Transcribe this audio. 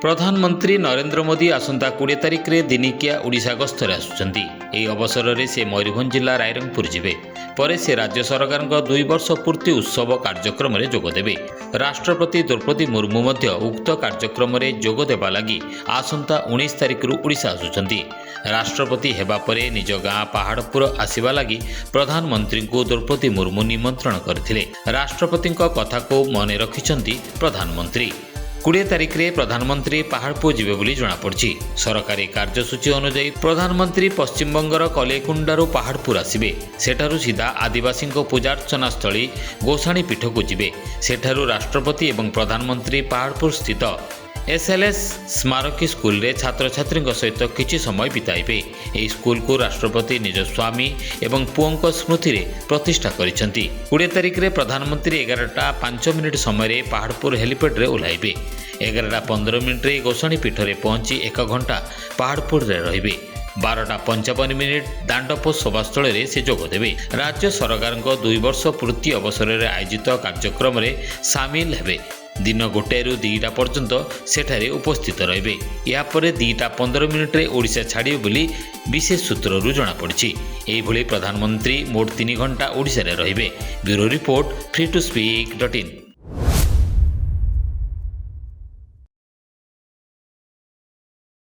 प्रधानमंत्री नरेंद्र मोदी आसंता 20 तारिख रे दिनिकिया ओडिशा गस्तरे आसुचंती। एही अवसर से मयूरभंज जिला रायरंगपुर जिबे। परे से राज्य सरकार 2 वर्ष पूर्ति उत्सव कार्यक्रम रे जोग देबे। राष्ट्रपति द्रौपदी मुर्मू मध्य उक्त कार्यक्रम रे जोग देबा लागि आसंता 19 तारिख रु ओडिशा आसुचंती। राष्ट्रपति हेबा परे निज गाँ पहाड़पुर आसिबा लागि प्रधानमंत्री को द्रौपदी मुर्मू निमंत्रण करथिले। राष्ट्रपति कथा को मने रखिचंती प्रधानमंत्री। 20 तारिख रे प्रधानमंत्री पहाड़पुर जीवे बोली जଣାपड़ी। सरकारी कार्यसूची अनुଯାयी प्रधानमंत्री पश्चिमबंगर कलेकुंडारू पहाड़पुर आसबे। सेठारू सीधा आदिवासी पूजार्चना स्थली गोसाणी पीठ को जीवे। सेठारू राष्ट्रपति एवं प्रधानमंत्री पहाड़पुर स्थित एसएलएस स्मारकी स्कूल रे छात्र छात्री सहित किछि समय बिताइबे। एही स्कूल को राष्ट्रपति निज स्वामी एवं पुओं स्मृति रे प्रतिष्ठा करिसेंती। 20 तारिख रे प्रधानमंत्री 11:05 समय रे पहाड़पुर हेलीपैड रे ओह्लाइबे। 11:15 गोसाणी पीठ रे पहुंची 1 घंटा पहाड़पुर रे रहिबे। 12:55 दांडपो सभास्थल रे से जोग देबे। राज्य सरकार 2 वर्ष पूर्ति अवसर रे आयोजित कार्यक्रम रे शामिल हेबे। दिन 1 ରୁ 2ଟା पर्यंत सेठारे उपस्थित रहिबे। या परे 2:15 रे ओडिशा छाड़िबे बोली विशेष सूत्ररू जणा पड़िछि। एही भली प्रधानमंत्री मोट 3 घंटा ओडिशा रे रहिबे। Bureau report free2speak.in।